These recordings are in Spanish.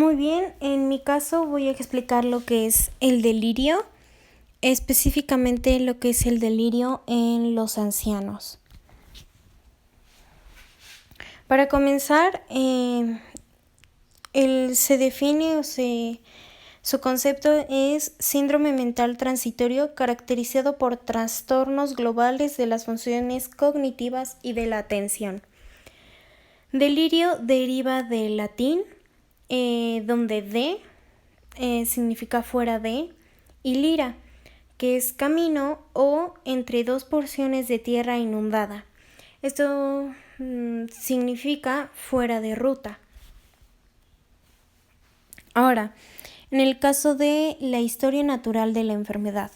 Muy bien, en mi caso voy a explicar lo que es el delirio, específicamente lo que es el delirio en los ancianos. Para comenzar, se define su concepto es síndrome mental transitorio caracterizado por trastornos globales de las funciones cognitivas y de la atención. Delirio deriva del latín, donde significa fuera de, y lira, que es camino o entre dos porciones de tierra inundada. Esto significa fuera de ruta. Ahora, en el caso de la historia natural de la enfermedad,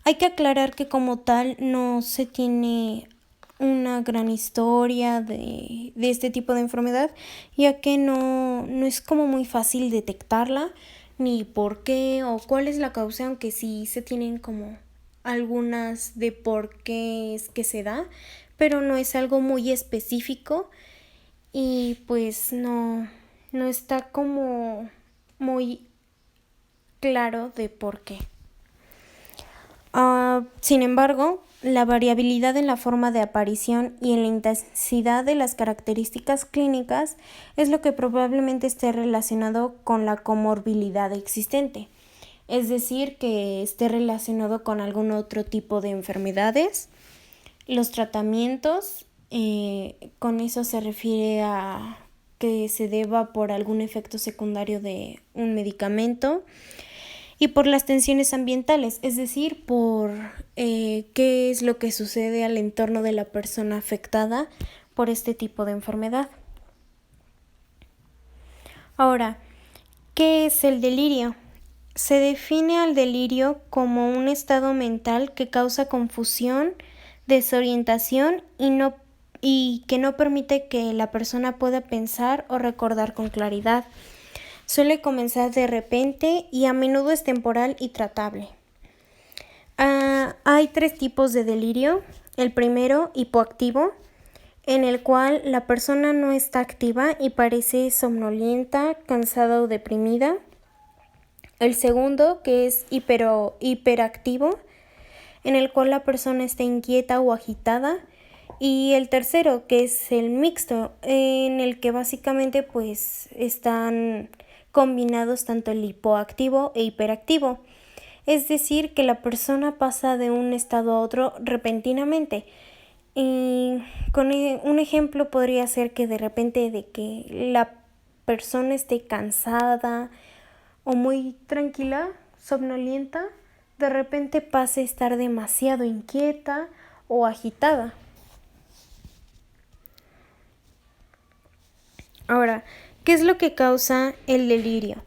hay que aclarar que como tal no se tiene una gran historia de este tipo de enfermedad, ya que no es como muy fácil detectarla, ni por qué o cuál es la causa, aunque sí se tienen como algunas de por qué es que se da, pero no es algo muy específico y pues no está como muy claro de por qué. Sin embargo, la variabilidad en la forma de aparición y en la intensidad de las características clínicas es lo que probablemente esté relacionado con la comorbilidad existente, es decir, que esté relacionado con algún otro tipo de enfermedades. Los tratamientos, con eso se refiere a que se deba por algún efecto secundario de un medicamento, y por las tensiones ambientales, es decir, por qué es lo que sucede al entorno de la persona afectada por este tipo de enfermedad. Ahora, ¿qué es el delirio? Se define al delirio como un estado mental que causa confusión, desorientación y que no permite que la persona pueda pensar o recordar con claridad. Suele comenzar de repente y a menudo es temporal y tratable. Hay 3 tipos de delirio. El primero, hipoactivo, en el cual la persona no está activa y parece somnolienta, cansada o deprimida. El segundo, que es hiperactivo, en el cual la persona está inquieta o agitada. Y el tercero, que es el mixto, en el que básicamente pues están combinados tanto el hipoactivo e hiperactivo. Es decir, que la persona pasa de un estado a otro repentinamente. Y con un ejemplo podría ser que de repente de que la persona esté cansada o muy tranquila, somnolienta, de repente pase a estar demasiado inquieta o agitada. Ahora, ¿qué es lo que causa el delirio?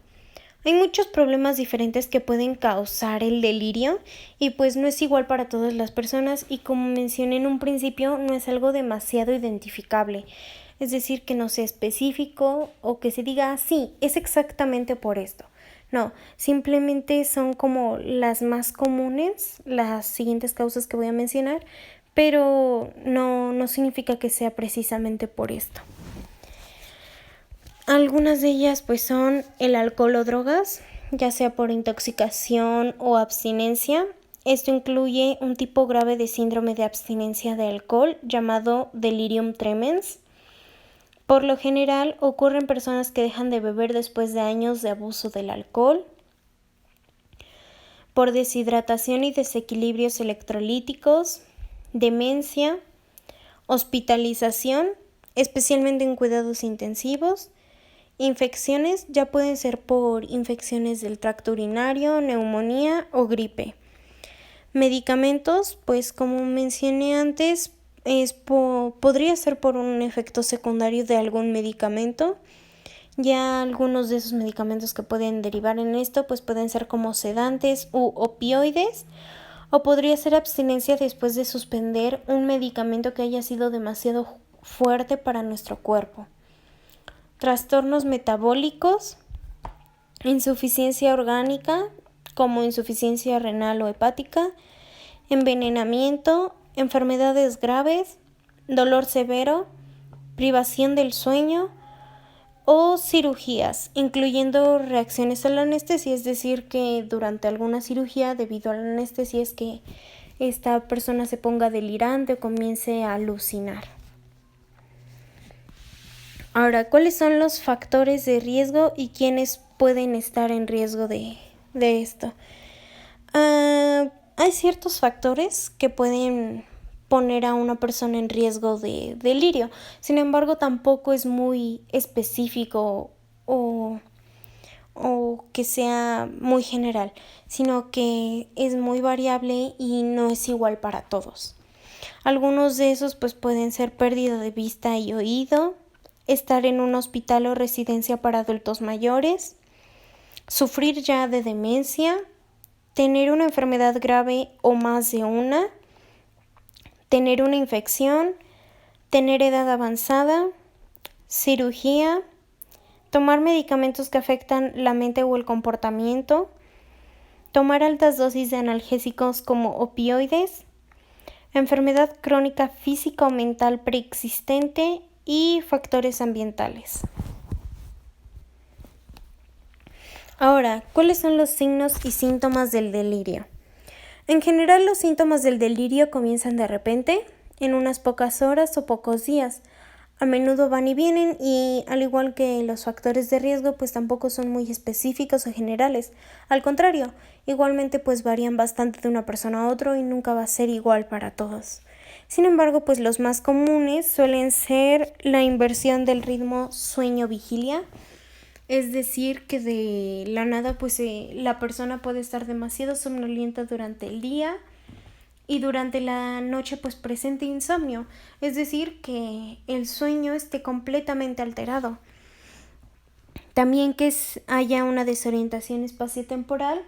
Hay muchos problemas diferentes que pueden causar el delirio y pues no es igual para todas las personas y como mencioné en un principio no es algo demasiado identificable, es decir, que no sea específico o que se diga sí, es exactamente por esto. No, simplemente son como las más comunes, las siguientes causas que voy a mencionar, pero no significa que sea precisamente por esto. Algunas de ellas pues son el alcohol o drogas, ya sea por intoxicación o abstinencia. Esto incluye un tipo grave de síndrome de abstinencia de alcohol llamado delirium tremens. Por lo general ocurre en personas que dejan de beber después de años de abuso del alcohol. Por deshidratación y desequilibrios electrolíticos, demencia, hospitalización, especialmente en cuidados intensivos. Infecciones ya pueden ser por infecciones del tracto urinario, neumonía o gripe. Medicamentos, pues como mencioné antes, podría ser por un efecto secundario de algún medicamento. Ya algunos de esos medicamentos que pueden derivar en esto, pues pueden ser como sedantes u opioides, o podría ser abstinencia después de suspender un medicamento que haya sido demasiado fuerte para nuestro cuerpo. Trastornos metabólicos, insuficiencia orgánica como insuficiencia renal o hepática, envenenamiento, enfermedades graves, dolor severo, privación del sueño o cirugías, incluyendo reacciones a la anestesia, es decir, que durante alguna cirugía, debido a la anestesia, es que esta persona se ponga delirante o comience a alucinar. Ahora, ¿cuáles son los factores de riesgo y quiénes pueden estar en riesgo de esto? Hay ciertos factores que pueden poner a una persona en riesgo de delirio. Sin embargo, tampoco es muy específico o que sea muy general, sino que es muy variable y no es igual para todos. Algunos de esos pues pueden ser pérdida de vista y oído, estar en un hospital o residencia para adultos mayores, sufrir ya de demencia, tener una enfermedad grave o más de una, tener una infección, tener edad avanzada, cirugía, tomar medicamentos que afectan la mente o el comportamiento, tomar altas dosis de analgésicos como opioides, enfermedad crónica física o mental preexistente y factores ambientales. Ahora, ¿cuáles son los signos y síntomas del delirio? En general, los síntomas del delirio comienzan de repente, en unas pocas horas o pocos días. A menudo van y vienen y, al igual que los factores de riesgo, pues tampoco son muy específicos o generales. Al contrario, igualmente pues varían bastante de una persona a otra y nunca va a ser igual para todos. Sin embargo, pues los más comunes suelen ser la inversión del ritmo sueño-vigilia. Es decir, que de la nada pues la persona puede estar demasiado somnolienta durante el día y durante la noche pues presente insomnio. Es decir, que el sueño esté completamente alterado. También que haya una desorientación espaciotemporal,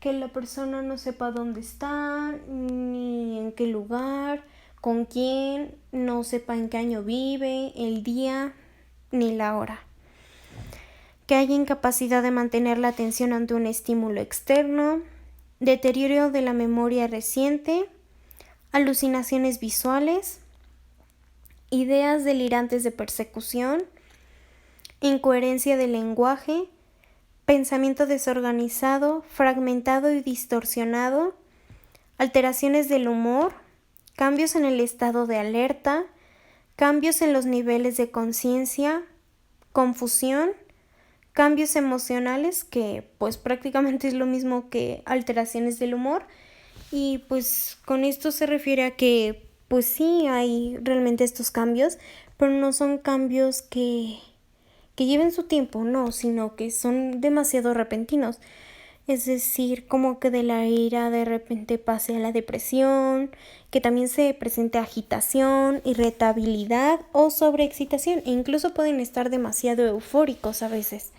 que la persona no sepa dónde está, ni en qué lugar, con quién, no sepa en qué año vive, el día, ni la hora. Que haya incapacidad de mantener la atención ante un estímulo externo, deterioro de la memoria reciente, alucinaciones visuales, ideas delirantes de persecución, incoherencia del lenguaje, pensamiento desorganizado, fragmentado y distorsionado, alteraciones del humor, cambios en el estado de alerta, cambios en los niveles de conciencia, confusión, cambios emocionales, que pues prácticamente es lo mismo que alteraciones del humor, y pues con esto se refiere a que pues sí hay realmente estos cambios, pero no son cambios que lleven su tiempo, no, sino que son demasiado repentinos. Es decir, como que de la ira de repente pase a la depresión, que también se presente agitación, irritabilidad o sobreexcitación, e incluso pueden estar demasiado eufóricos a veces.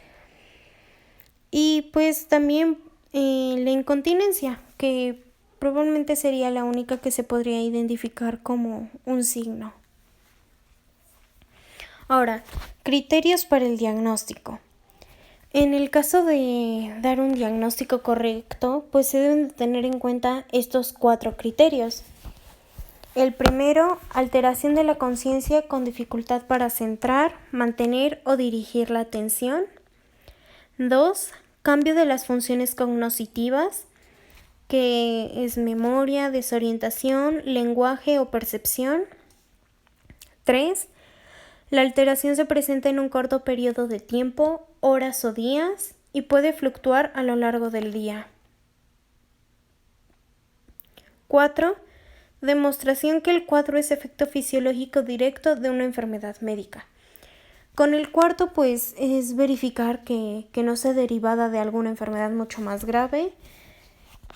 Y pues también la incontinencia, que probablemente sería la única que se podría identificar como un signo. Ahora, criterios para el diagnóstico. En el caso de dar un diagnóstico correcto, pues se deben de tener en cuenta estos 4 criterios. El primero, alteración de la conciencia con dificultad para centrar, mantener o dirigir la atención. 2, cambio de las funciones cognitivas, que es memoria, desorientación, lenguaje o percepción. 3, la alteración se presenta en un corto periodo de tiempo, horas o días, y puede fluctuar a lo largo del día. 4, demostración que el cuadro es efecto fisiológico directo de una enfermedad médica. Con el cuarto, pues, es verificar que no sea derivada de alguna enfermedad mucho más grave.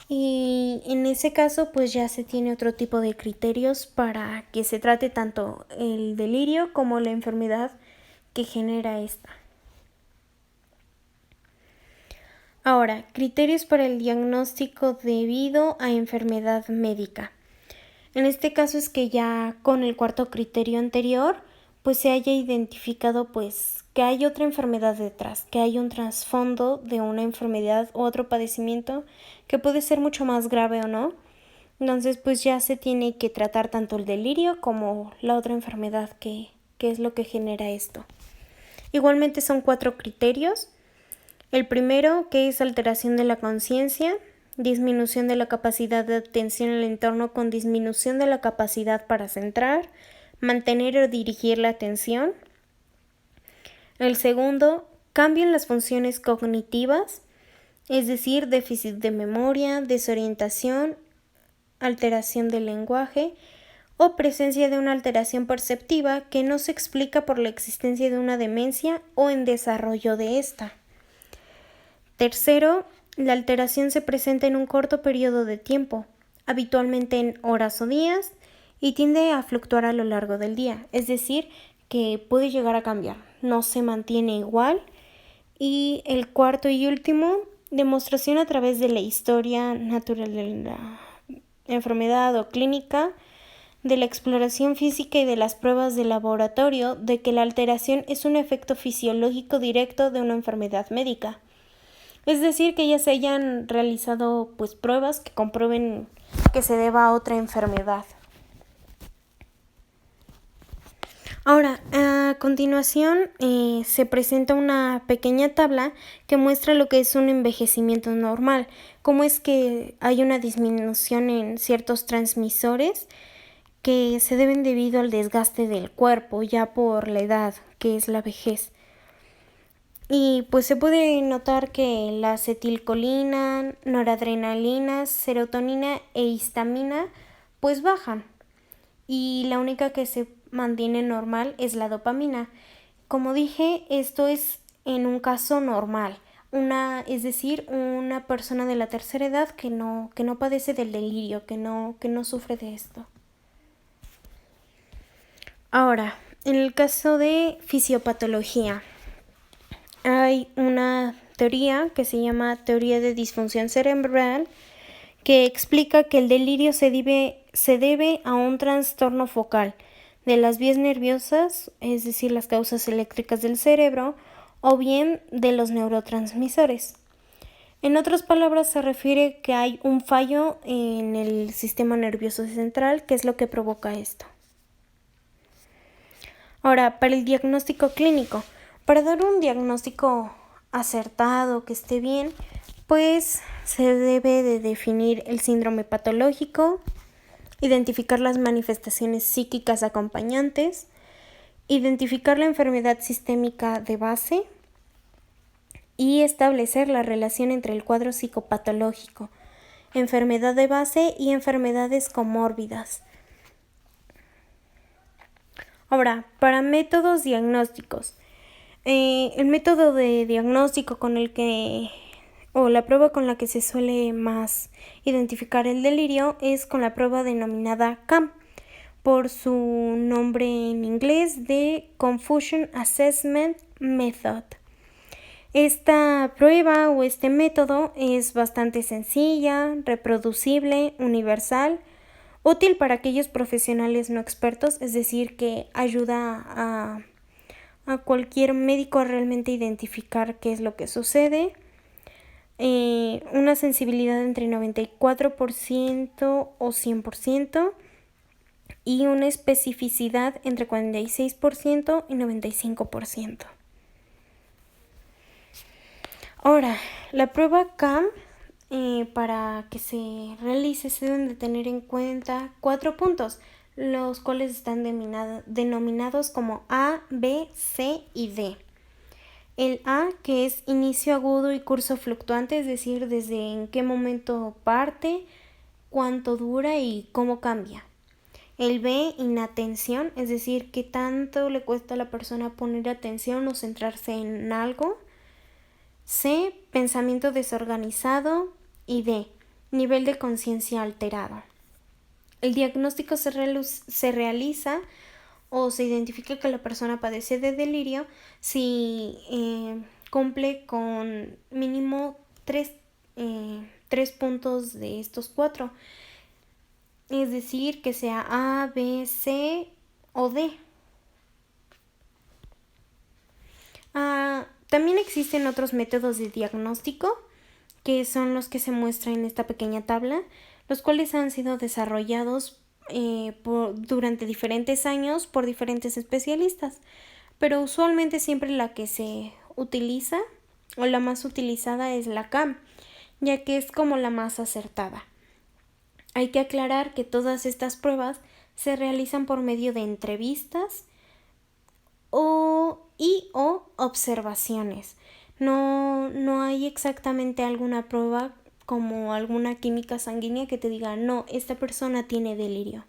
Y en ese caso, pues ya se tiene otro tipo de criterios para que se trate tanto el delirio como la enfermedad que genera esta. Ahora, criterios para el diagnóstico debido a enfermedad médica. En este caso es que ya con el cuarto criterio anterior, pues se haya identificado pues que hay otra enfermedad detrás, que hay un trasfondo de una enfermedad u otro padecimiento que puede ser mucho más grave o no. Entonces pues ya se tiene que tratar tanto el delirio como la otra enfermedad que es lo que genera esto. Igualmente son 4 criterios. El primero, que es alteración de la conciencia, disminución de la capacidad de atención al entorno con disminución de la capacidad para centrar, mantener o dirigir la atención. El segundo, cambio en las funciones cognitivas, es decir, déficit de memoria, desorientación, alteración del lenguaje o presencia de una alteración perceptiva que no se explica por la existencia de una demencia o en desarrollo de esta. Tercero, la alteración se presenta en un corto periodo de tiempo, habitualmente en horas o días, y tiende a fluctuar a lo largo del día, es decir, que puede llegar a cambiar, no se mantiene igual. Y el cuarto y último, demostración a través de la historia natural de la enfermedad o clínica, de la exploración física y de las pruebas de laboratorio de que la alteración es un efecto fisiológico directo de una enfermedad médica. Es decir, que ya se hayan realizado pruebas que comprueben que se deba a otra enfermedad. Ahora, a continuación se presenta una pequeña tabla que muestra lo que es un envejecimiento normal, cómo es que hay una disminución en ciertos transmisores que se deben debido al desgaste del cuerpo, ya por la edad, que es la vejez. Y se puede notar que la acetilcolina, noradrenalina, serotonina e histamina bajan. Y la única que se mantiene normal es la dopamina. Como dije, esto es en un caso normal. Es decir, una persona de la tercera edad que no padece del delirio, que no sufre de esto. Ahora, en el caso de fisiopatología, hay una teoría que se llama teoría de disfunción cerebral que explica que el delirio se debe a un trastorno focal de las vías nerviosas, es decir, las causas eléctricas del cerebro, o bien de los neurotransmisores. En otras palabras, se refiere que hay un fallo en el sistema nervioso central, que es lo que provoca esto. Ahora, para el diagnóstico clínico, para dar un diagnóstico acertado, que esté bien, se debe de definir el síndrome patológico, identificar las manifestaciones psíquicas acompañantes, identificar la enfermedad sistémica de base y establecer la relación entre el cuadro psicopatológico, enfermedad de base y enfermedades comórbidas. Ahora, para métodos diagnósticos. El método de diagnóstico la prueba con la que se suele más identificar el delirio es con la prueba denominada CAM, por su nombre en inglés de Confusion Assessment Method. Esta prueba o este método es bastante sencilla, reproducible, universal, útil para aquellos profesionales no expertos, es decir, que ayuda a cualquier médico a realmente identificar qué es lo que sucede. Una sensibilidad entre 94% o 100% y una especificidad entre 46% y 95%. Ahora, la prueba CAM, para que se realice, se deben de tener en cuenta 4 puntos, los cuales están denominados como A, B, C y D. El A, que es inicio agudo y curso fluctuante, es decir, desde en qué momento parte, cuánto dura y cómo cambia. El B, inatención, es decir, qué tanto le cuesta a la persona poner atención o centrarse en algo. C, pensamiento desorganizado. Y D, nivel de conciencia alterado. El diagnóstico se realiza o se identifica que la persona padece de delirio si cumple con mínimo 3 puntos de estos 4. Es decir, que sea A, B, C o D. También existen otros métodos de diagnóstico, que son los que se muestran en esta pequeña tabla, los cuales han sido desarrollados durante diferentes años por diferentes especialistas. pero usualmente siempre la que se utiliza o la más utilizada es la CAM, ya que es como la más acertada. Hay que aclarar que todas estas pruebas se realizan por medio de entrevistas o observaciones. No hay exactamente alguna prueba como alguna química sanguínea que te diga, no, esta persona tiene delirio.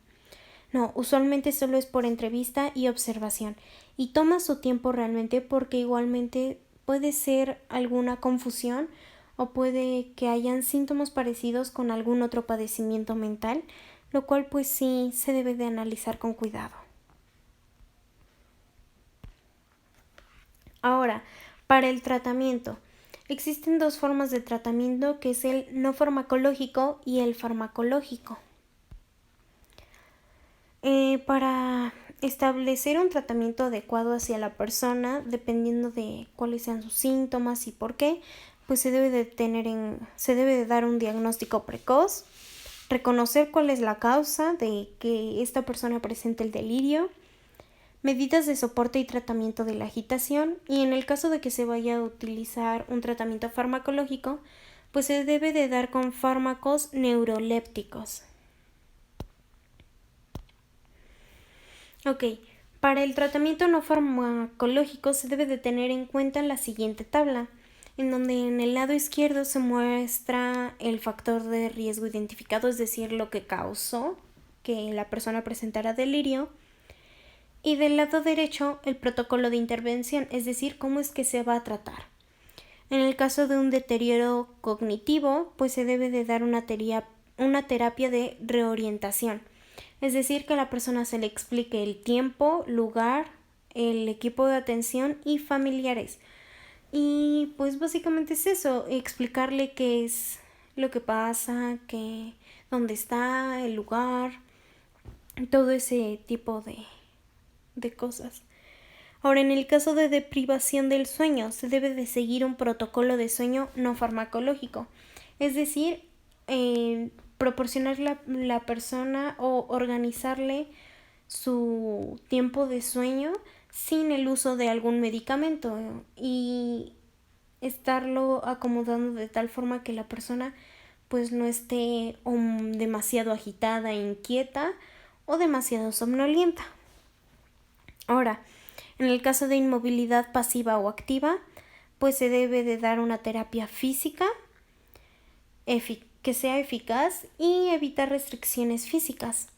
No, usualmente solo es por entrevista y observación. Y toma su tiempo realmente porque igualmente puede ser alguna confusión o puede que hayan síntomas parecidos con algún otro padecimiento mental, lo cual pues sí se debe de analizar con cuidado. Ahora, para el tratamiento. Existen dos formas de tratamiento, que es el no farmacológico y el farmacológico. Para establecer un tratamiento adecuado hacia la persona, dependiendo de cuáles sean sus síntomas y por qué, pues se debe de dar un diagnóstico precoz, reconocer cuál es la causa de que esta persona presente el delirio, medidas de soporte y tratamiento de la agitación, y en el caso de que se vaya a utilizar un tratamiento farmacológico, pues se debe de dar con fármacos neurolépticos. Ok, para el tratamiento no farmacológico se debe de tener en cuenta la siguiente tabla, en donde en el lado izquierdo se muestra el factor de riesgo identificado, es decir, lo que causó que la persona presentara delirio, y del lado derecho el protocolo de intervención, es decir, cómo es que se va a tratar. En el caso de un deterioro cognitivo, pues se debe de dar una terapia de reorientación. Es decir, que a la persona se le explique el tiempo, lugar, el equipo de atención y familiares. Y pues básicamente es eso, explicarle qué es lo que pasa, dónde está, el lugar, todo ese tipo de cosas. Ahora, en el caso de deprivación del sueño, se debe de seguir un protocolo de sueño no farmacológico. Es decir, proporcionar la persona o organizarle su tiempo de sueño sin el uso de algún medicamento y estarlo acomodando de tal forma que la persona pues no esté demasiado agitada, inquieta o demasiado somnolienta. Ahora, en el caso de inmovilidad pasiva o activa, pues se debe de dar una terapia física que sea eficaz y evitar restricciones físicas.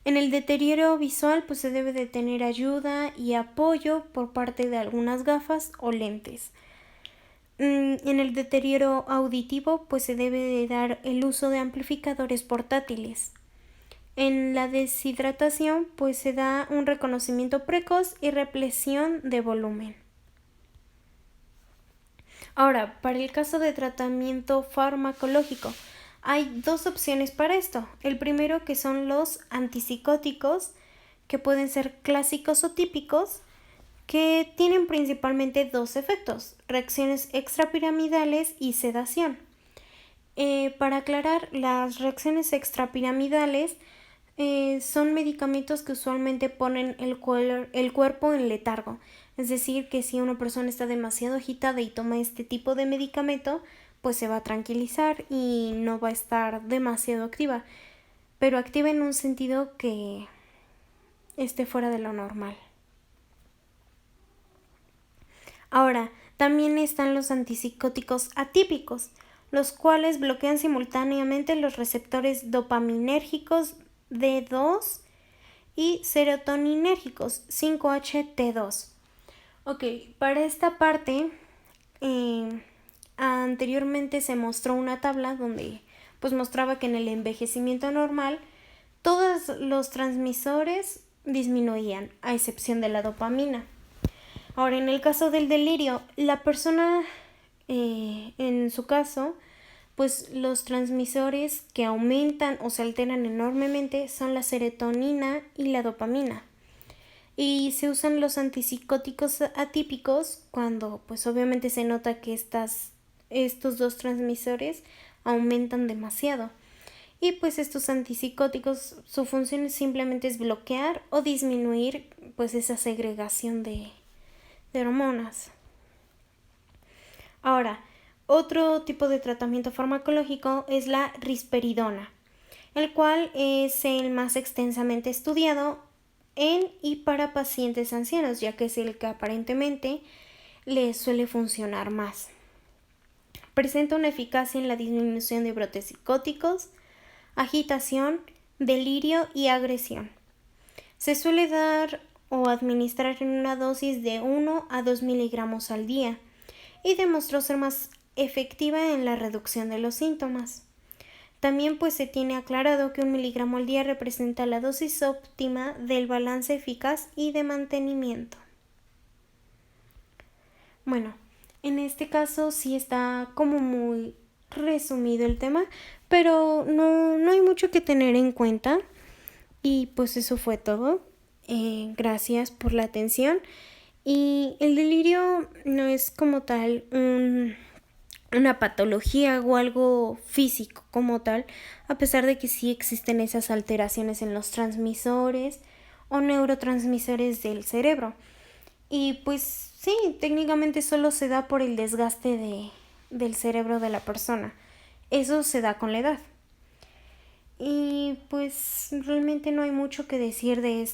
En el deterioro visual, pues se debe de tener ayuda y apoyo por parte de algunas gafas o lentes. En el deterioro auditivo, pues se debe de dar el uso de amplificadores portátiles. En la deshidratación, pues se da un reconocimiento precoz y represión de volumen. Ahora, para el caso de tratamiento farmacológico, hay dos opciones para esto. El primero, que son los antipsicóticos, que pueden ser clásicos o típicos, que tienen principalmente dos efectos: reacciones extrapiramidales y sedación. Para aclarar, las reacciones extrapiramidales son medicamentos que usualmente ponen el cuerpo en letargo. Es decir, que si una persona está demasiado agitada y toma este tipo de medicamento, pues se va a tranquilizar y no va a estar demasiado activa, pero activa en un sentido que esté fuera de lo normal. Ahora, también están los antipsicóticos atípicos, los cuales bloquean simultáneamente los receptores dopaminérgicos D2 y serotoninérgicos 5-HT2. Ok, para esta parte, anteriormente se mostró una tabla donde pues mostraba que en el envejecimiento normal todos los transmisores disminuían, a excepción de la dopamina. Ahora, en el caso del delirio, la persona, en su caso, pues los transmisores que aumentan o se alteran enormemente son la serotonina y la dopamina. Y se usan los antipsicóticos atípicos cuando pues obviamente se nota que estos dos transmisores aumentan demasiado. Y pues estos antipsicóticos, su función simplemente es bloquear o disminuir pues esa segregación de de hormonas. Ahora, otro tipo de tratamiento farmacológico es la risperidona, el cual es el más extensamente estudiado en y para pacientes ancianos, ya que es el que aparentemente les suele funcionar más. Presenta una eficacia en la disminución de brotes psicóticos, agitación, delirio y agresión. Se suele dar o administrar en una dosis de 1 a 2 miligramos al día y demostró ser más efectiva en la reducción de los síntomas. También pues se tiene aclarado que 1 miligramo al día representa la dosis óptima del balance eficaz y de mantenimiento. Bueno, en este caso sí está como muy resumido el tema, pero no hay mucho que tener en cuenta. Y pues eso fue todo. Gracias por la atención. Y el delirio no es como tal una patología o algo físico como tal, a pesar de que sí existen esas alteraciones en los transmisores o neurotransmisores del cerebro. Y pues sí, técnicamente solo se da por el desgaste del cerebro de la persona. Eso se da con la edad. Y pues realmente no hay mucho que decir de esto.